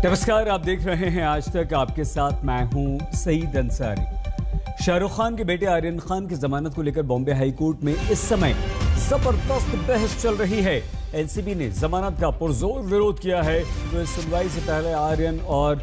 नमस्कार, आप देख रहे हैं आज तक। आपके साथ मैं हूं सईद अंसारी। शाहरुख खान के बेटे आर्यन खान की जमानत को लेकर बॉम्बे हाई कोर्ट में इस समय जबरदस्त बहस चल रही है। एनसीबी ने जमानत का पुरजोर विरोध किया है। तो इस सुनवाई से पहले आर्यन और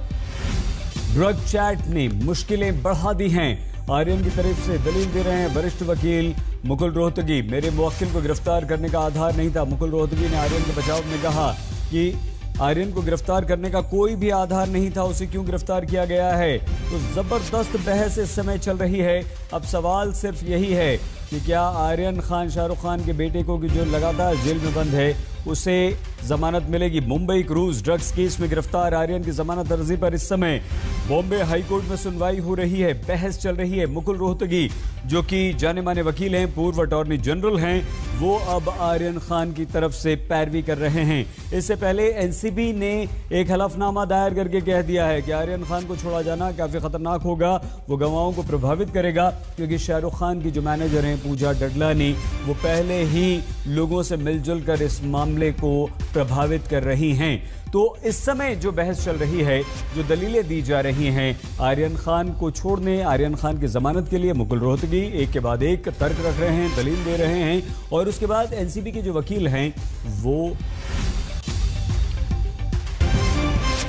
ड्रग चैट ने मुश्किलें बढ़ा दी हैं। आर्यन की तरफ से दलील दे रहे हैं वरिष्ठ वकील मुकुल रोहतगी। मेरे मुवक्किल को गिरफ्तार करने का आधार नहीं था। मुकुल रोहतगी ने आर्यन के बचाव में कहा कि आर्यन को गिरफ्तार करने का कोई भी आधार नहीं था, उसे क्यों गिरफ्तार किया गया है। तो जबरदस्त बहस इस समय चल रही है। अब सवाल सिर्फ यही है कि क्या आर्यन खान शाहरुख खान के बेटे को जो लगातार जेल में बंद है उसे जमानत मिलेगी। मुंबई क्रूज ड्रग्स केस में गिरफ्तार आर्यन की जमानत अर्जी पर इस समय बॉम्बे हाई कोर्ट में सुनवाई हो रही है, बहस चल रही है। मुकुल रोहतगी जो कि जाने माने वकील हैं, पूर्व अटॉर्नी जनरल हैं, वो अब आर्यन खान की तरफ से पैरवी कर रहे हैं। इससे पहले एनसीबी ने एक हलफनामा दायर करके कह दिया है कि आर्यन खान को छोड़ा जाना काफी खतरनाक होगा, वो गवाहों को प्रभावित करेगा, क्योंकि शाहरुख खान की जो मैनेजर हैं पूजा डडलानी, वो पहले ही लोगों से मिलजुल कर इस मामले को प्रभावित कर रही हैं। तो इस समय जो बहस चल रही है, जो दलीलें दी जा रही हैं आर्यन खान को छोड़ने, आर्यन खान की जमानत के लिए, मुकुल रोहतगी एक के बाद एक तर्क रख रहे हैं, दलील दे रहे हैं। और उसके बाद एनसीबी के जो वकील हैं वो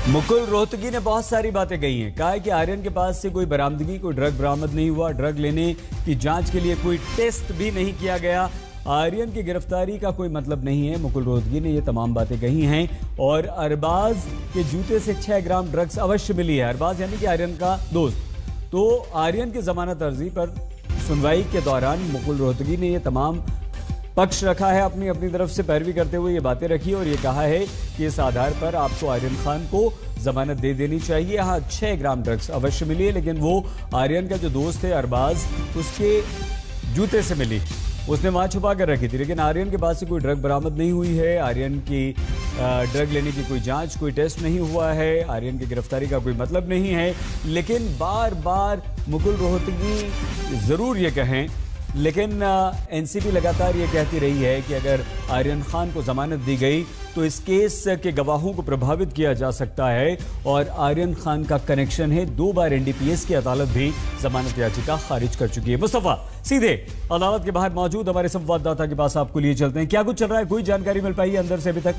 मुकुल रोहतगी ने बहुत सारी बातें कही हैं। कहा है कि आर्यन के पास से कोई बरामदगी, कोई ड्रग बरामद नहीं हुआ, ड्रग लेने की जांच के लिए कोई टेस्ट भी नहीं किया गया, आर्यन की गिरफ्तारी का कोई मतलब नहीं है। मुकुल रोहतगी ने ये तमाम बातें कही हैं। और अरबाज के जूते से 6 ग्राम ड्रग्स अवश्य मिली है। अरबाज यानी कि आर्यन का दोस्त। तो आर्यन की जमानत अर्जी पर सुनवाई के दौरान मुकुल रोहतगी ने ये तमाम पक्ष रखा है, अपनी अपनी तरफ से पैरवी करते हुए ये बातें रखी और ये कहा है कि इस आधार पर आपको आर्यन खान को जमानत दे देनी चाहिए। हाँ, 6 ग्राम ड्रग्स अवश्य मिली है, लेकिन वो आर्यन का जो दोस्त है अरबाज, उसके जूते से मिली, उसने वहां छुपा कर रखी थी। लेकिन आर्यन के पास से कोई ड्रग बरामद नहीं हुई है। आर्यन की ड्रग लेने की कोई जांच, कोई टेस्ट नहीं हुआ है। आर्यन की गिरफ्तारी का कोई मतलब नहीं है। लेकिन बार बार मुकुल रोहतगी जरूर ये कहें, लेकिन एनसीबी लगातार ये कहती रही है कि अगर आर्यन खान को जमानत दी गई तो इस केस के गवाहों को प्रभावित किया जा सकता है। और आर्यन खान का कनेक्शन है, 2 बार एनडीपीएस की अदालत भी जमानत याचिका खारिज कर चुकी है। मुस्तफा सीधे अदालत के बाहर मौजूद हमारे संवाददाता के पास आपको लिए चलते हैं। क्या कुछ चल रहा है, कोई जानकारी मिल पाई है अंदर से अभी तक?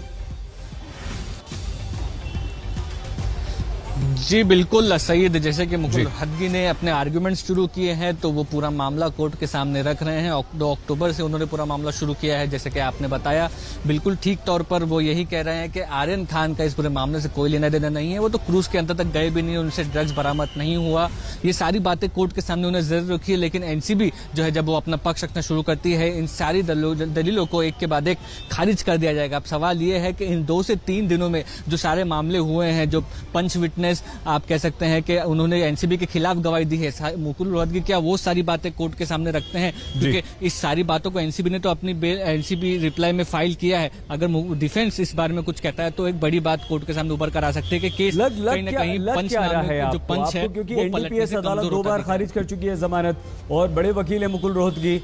जी बिल्कुल सईद, जैसे कि मुकुल रोहतगी ने अपने आर्गुमेंट्स शुरू किए हैं तो वो पूरा मामला कोर्ट के सामने रख रहे हैं। 2 अक्टूबर से उन्होंने पूरा मामला शुरू किया है, जैसे कि आपने बताया। बिल्कुल ठीक तौर पर वो यही कह रहे हैं कि आर्यन खान का इस पूरे मामले से कोई लेना देना नहीं है। वो तो क्रूज के अंत तक गए भी नहीं, उनसे ड्रग्स बरामद नहीं हुआ। ये सारी बातें कोर्ट के सामने उन्हें जरूर रखी है। लेकिन एनसीबी जो है, जब वो अपना पक्ष रखना शुरू करती है, इन सारी दलीलों को एक के बाद एक खारिज कर दिया जाएगा। अब सवाल ये है कि इन 2 से 3 दिनों में जो सारे मामले हुए हैं, जो पंच विटनेस आप कह सकते हैं कि उन्होंने एनसीबी के खिलाफ गवाही दी है, मुकुल रोहतगी क्या वो सारी बातें कोर्ट के सामने रखते हैं? क्योंकि इस सारी बातों को एनसीबी ने तो अपनी एनसीबी रिप्लाई में फाइल किया है। अगर डिफेंस इस बारे में कुछ कहता है तो एक बड़ी बात कोर्ट के सामने उभर कर आ सकती है कि केस कहीं ना कहीं पंचनामे जो पंच है, क्योंकि एनडीपीएस अदालत 2 बार खारिज कर चुकी है जमानत। और बड़े वकील है मुकुल रोहतगी,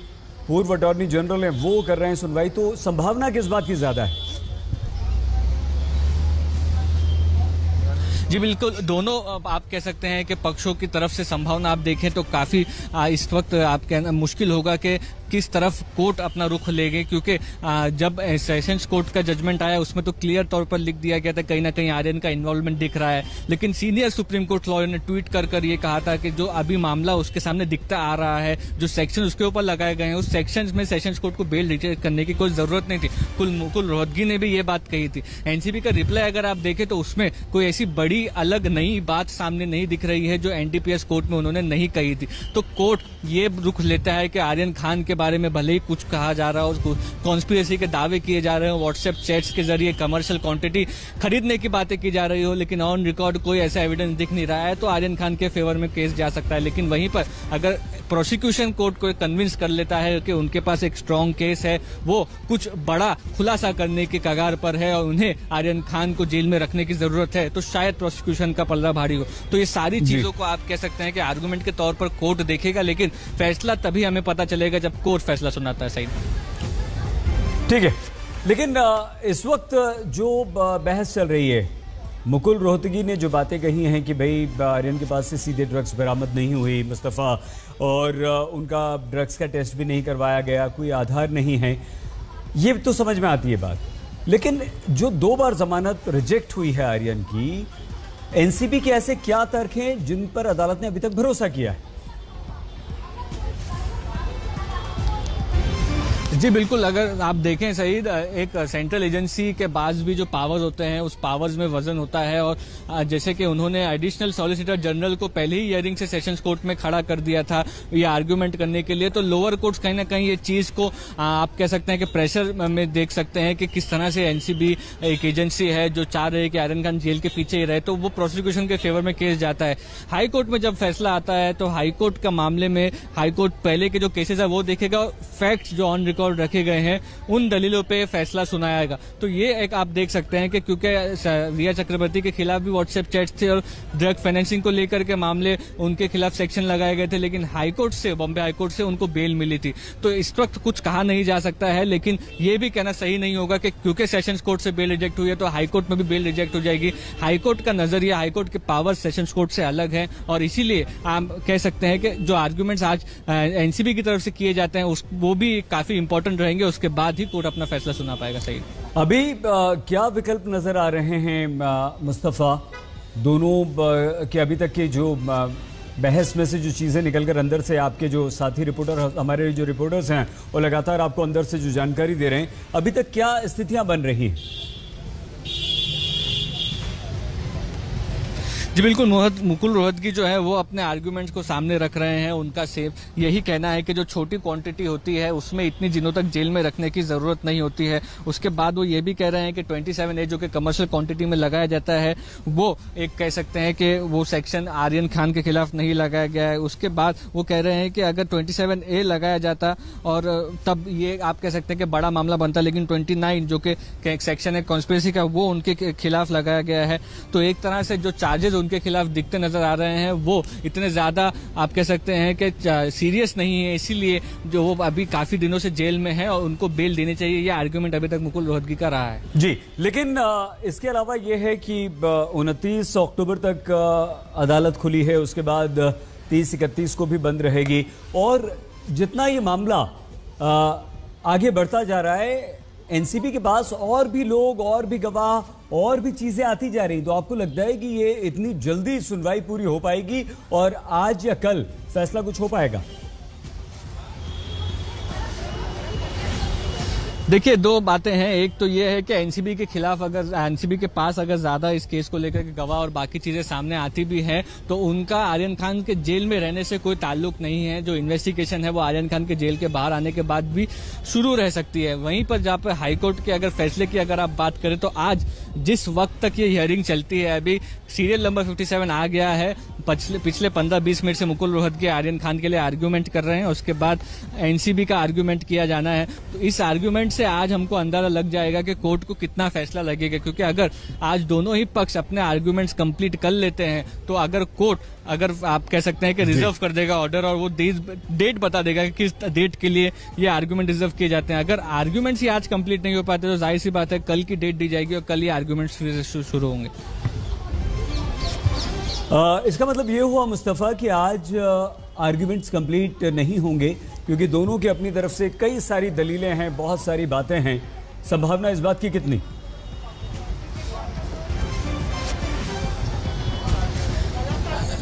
पूर्व अटॉर्नी जनरल है, वो कर रहे हैं सुनवाई। तो संभावना किस बात की ज्यादा है? जी बिल्कुल, दोनों आप कह सकते हैं कि पक्षों की तरफ से संभावना आप देखें तो काफी इस वक्त आप कहना मुश्किल होगा कि किस तरफ कोर्ट अपना रुख लेंगे। क्योंकि जब सेशंस कोर्ट का जजमेंट आया उसमें तो क्लियर तौर पर लिख दिया गया था कहीं ना कहीं आर्यन का इन्वॉल्वमेंट दिख रहा है। लेकिन सीनियर सुप्रीम कोर्ट लॉयर ने ट्वीट कर ये कहा था कि जो अभी मामला उसके सामने दिखता आ रहा है, जो सेक्शन उसके ऊपर लगाए गए हैं, उस सेक्शन में सेशंस कोर्ट को बेल रिजेक्ट करने की कोई जरूरत नहीं थी। मुकुल रोहतगी ने भी ये बात कही थी। एनसीबी का रिप्लाई अगर आप देखें तो उसमें कोई ऐसी बड़ी अलग नई बात सामने नहीं दिख रही है जो एनडीपीएस कोर्ट में उन्होंने नहीं कही थी। तो कोर्ट ये रुख लेता है कि आर्यन खान के बारे में भले ही कुछ कहा जा रहा हो, कॉन्स्पिरेसी के दावे किए जा रहे हो, व्हाट्सएप चैट्स के जरिए कमर्शियल क्वांटिटी खरीदने की बातें की जा रही हो, लेकिन ऑन रिकॉर्ड कोई ऐसा एविडेंस दिख नहीं रहा है, तो आर्यन खान के फेवर में केस जा सकता है। लेकिन वहीं पर अगर प्रोसिक्यूशन कोर्ट को कन्विंस कर लेता है कि उनके पास एक स्ट्रांग केस है, वो कुछ बड़ा खुलासा करने के कगार पर है और उन्हें आर्यन खान को जेल में रखने की जरूरत है, तो शायद प्रोसिक्यूशन का पल्ला भारी हो। तो ये सारी चीजों को आप कह सकते हैं कि आर्गुमेंट के तौर पर कोर्ट देखेगा, लेकिन फैसला तभी हमें पता चलेगा जब कोर्ट फैसला सुनाता है। सही, ठीक है। लेकिन इस वक्त जो बहस चल रही है, मुकुल रोहतगी ने जो बातें कही हैं कि भाई आर्यन के पास से सीधे ड्रग्स बरामद नहीं हुई मुस्तफ़ा, और उनका ड्रग्स का टेस्ट भी नहीं करवाया गया, कोई आधार नहीं है, ये तो समझ में आती है बात। लेकिन जो 2 बार जमानत रिजेक्ट हुई है आर्यन की, एनसीबी के ऐसे क्या तर्क हैं जिन पर अदालत ने अभी तक भरोसा किया है? जी बिल्कुल, अगर आप देखें सईद, एक सेंट्रल एजेंसी के पास भी जो पावर्स होते हैं उस पावर्स में वजन होता है, और जैसे कि उन्होंने एडिशनल सॉलिसिटर जनरल को पहले ही हियरिंग से सेशंस कोर्ट में खड़ा कर दिया था ये आर्ग्यूमेंट करने के लिए, तो लोअर कोर्ट्स कहीं ना कहीं ये चीज को आप कह सकते हैं कि प्रेशर में देख सकते हैं कि किस तरह से एनसीबी एक एजेंसी है जो चाह रहे कि आर्यन खान जेल के पीछे ही रहे, तो वो प्रोसिक्यूशन के फेवर में केस जाता है। हाई कोर्ट में जब फैसला आता है तो हाई कोर्ट का मामले में हाई कोर्ट पहले के जो केसेस है वो देखेगा, फैक्ट्स जो ऑन रिकॉर्ड रखे गए हैं उन दलीलों पे फैसला सुनाएगा। तो ये एक आप देख सकते हैं कि क्योंकि रिया चक्रवर्ती के खिलाफ भी व्हाट्सएप चैट्स थे और ड्रग फाइनेंसिंग को लेकर के मामले उनके खिलाफ सेक्शन लगाए गए थे, लेकिन हाईकोर्ट से, बॉम्बे हाईकोर्ट से उनको बेल मिली थी। तो इस वक्त कुछ कहा नहीं जा सकता है, लेकिन ये भी कहना सही नहीं होगा कि क्योंकि सेशंस कोर्ट से बेल रिजेक्ट हुई है तो हाईकोर्ट में भी बेल रिजेक्ट हो जाएगी। हाईकोर्ट का नजरिया, हाईकोर्ट के पावर सेशंस कोर्ट से अलग है, और इसीलिए आप कह सकते हैं कि जो आर्ग्यूमेंट्स आज एनसीबी की तरफ से किए जाते हैं वो भी काफी इंपॉर्टेंट रहेंगे, उसके बाद ही कोर्ट अपना फैसला सुना पाएगा। सही अभी क्या विकल्प नजर आ रहे हैं मुस्तफ़ा, दोनों के अभी तक के जो बहस में से जो चीज़ें निकलकर अंदर से आपके जो साथी रिपोर्टर, हमारे जो रिपोर्टर्स हैं वो लगातार आपको अंदर से जो जानकारी दे रहे हैं, अभी तक क्या स्थितियां बन रही हैं? जी बिल्कुल, मुकुल रोहतगी जो है वो अपने आर्ग्यूमेंट्स को सामने रख रहे हैं। उनका सिर्फ यही कहना है कि जो छोटी क्वांटिटी होती है उसमें इतनी दिनों तक जेल में रखने की जरूरत नहीं होती है। उसके बाद वो ये भी कह रहे हैं कि 27A जो कि कमर्शियल क्वांटिटी में लगाया जाता है वो एक कह सकते हैं कि वो सेक्शन आर्यन खान के खिलाफ नहीं लगाया गया है। उसके बाद वो कह रहे हैं कि अगर 27A लगाया जाता और तब ये आप कह सकते हैं कि बड़ा मामला बनता, लेकिन 29 जो कि एक सेक्शन है कॉन्स्पिरेसी का वो उनके खिलाफ लगाया गया है। तो एक तरह से जो चार्जेस उनके खिलाफ दिखते नजर आ रहे हैं वो इतने ज्यादा आप कह सकते हैं कि सीरियस नहीं है, इसीलिए जो वो अभी काफी दिनों से जेल में है और उनको बेल देनी चाहिए, ये आर्ग्यूमेंट अभी तक मुकुल रोहतगी का रहा है। जी, लेकिन इसके अलावा ये है कि 29 अक्टूबर तक अदालत खुली है, उसके बाद 30-31 को भी बंद रहेगी, और जितना ये मामला आगे बढ़ता जा रहा है एनसीबी के पास और भी लोग, और भी गवाह, और भी चीजें आती जा रही, तो आपको लगता है कि ये इतनी जल्दी सुनवाई पूरी हो पाएगी और आज या कल फैसला कुछ हो पाएगा? देखिए, दो बातें हैं। एक तो ये है कि एनसीबी के खिलाफ अगर एनसीबी के पास अगर ज्यादा इस केस को लेकर के गवाह और बाकी चीजें सामने आती भी हैं तो उनका आर्यन खान के जेल में रहने से कोई ताल्लुक नहीं है। जो इन्वेस्टिगेशन है वो आर्यन खान के जेल के बाहर आने के बाद भी शुरू रह सकती है। वहीं पर जहाँ पर हाईकोर्ट के अगर फैसले की अगर आप बात करें तो आज जिस वक्त तक ये हियरिंग चलती है, अभी सीरियल नंबर 57 आ गया है, पिछले 15-20 मिनट से मुकुल रोहतगी आर्यन खान के लिए आर्ग्यूमेंट कर रहे हैं, उसके बाद एनसीबी का आर्ग्यूमेंट किया जाना है। तो इस आर्ग्यूमेंट से आज हमको अंदाजा लग जाएगा कि कोर्ट को कितना फैसला लगेगा, क्योंकि अगर आज दोनों ही पक्ष अपने आर्ग्यूमेंट्स कंप्लीट कर लेते हैं तो अगर कोर्ट अगर आप कह सकते हैं कि रिजर्व कर देगा ऑर्डर और वो डेट बता देगा कि किस डेट के लिए ये आर्ग्यूमेंट रिजर्व किए जाते हैं। अगर आर्ग्यूमेंट्स ही आज कंप्लीट नहीं हो पाते तो जाहिर सी बात है कल की डेट दी जाएगी और कल ये आर्ग्यूमेंट्स फिर शुरू होंगे। इसका मतलब ये हुआ मुस्तफ़ा कि आज आर्ग्यूमेंट्स कंप्लीट नहीं होंगे, क्योंकि दोनों की अपनी तरफ से कई सारी दलीलें हैं, बहुत सारी बातें हैं। संभावना इस बात की कितनी?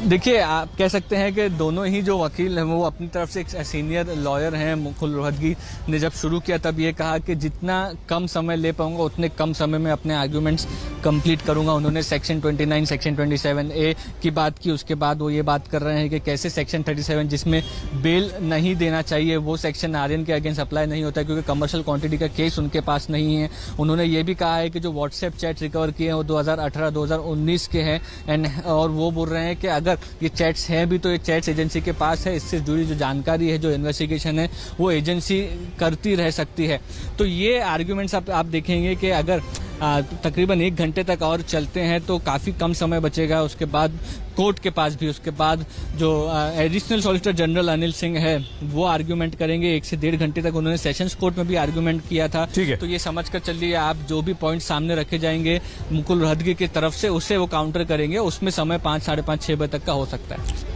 देखिए, आप कह सकते हैं कि दोनों ही जो वकील हैं वो अपनी तरफ से एक सीनियर लॉयर हैं। मुकुल रोहतगी ने जब शुरू किया तब ये कहा कि जितना कम समय ले पाऊंगा उतने कम समय में अपने आर्ग्यूमेंट्स कंप्लीट करूंगा। उन्होंने सेक्शन 29, सेक्शन 27A की बात की। उसके बाद वो ये बात कर रहे हैं कि कैसे सेक्शन 37 जिसमें बेल नहीं देना चाहिए वो सेक्शन आर्यन के अगेंस्ट अप्लाई नहीं होता है, क्योंकि कमर्शियल क्वांटिटी का केस उनके पास नहीं है। उन्होंने ये भी कहा है कि जो व्हाट्सएप चैट रिकवर किए हैं वो 2018-2019 के हैं, और वो बोल रहे हैं कि अगर ये चैट्स हैं भी तो ये चैट्स एजेंसी के पास है, इससे जुड़ी जो जानकारी है, जो इन्वेस्टिगेशन है वो एजेंसी करती रह सकती है। तो ये आर्ग्यूमेंट्स आप देखेंगे कि अगर तकरीबन 1 घंटे तक और चलते हैं तो काफ़ी कम समय बचेगा। उसके बाद कोर्ट के पास भी, उसके बाद जो additional solicitor general Anil Singh है वो आर्ग्यूमेंट करेंगे। 1 से 1.5 घंटे तक उन्होंने सेशंस कोर्ट में भी आर्ग्यूमेंट किया था। तो ये समझ कर चलिए आप जो भी पॉइंट सामने रखे जाएंगे मुकुल रोहतगी की तरफ से उससे वो काउंटर करेंगे। उसमें समय 5, 5:30, 6 बजे तक का हो सकता है।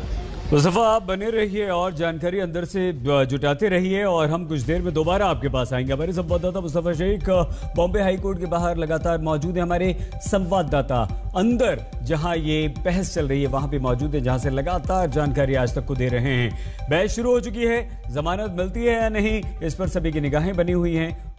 मुस्तफा आप बने रहिए और जानकारी अंदर से जुटाते रहिए और हम कुछ देर में दोबारा आपके पास आएंगे। हमारे संवाददाता मुस्तफा शेख बॉम्बे हाई कोर्ट के बाहर लगातार मौजूद है। हमारे संवाददाता अंदर जहां ये बहस चल रही है वहां भी मौजूद है, जहां से लगातार जानकारी आज तक को दे रहे हैं। बहस शुरू हो चुकी है, जमानत मिलती है या नहीं, इस पर सभी की निगाहें बनी हुई हैं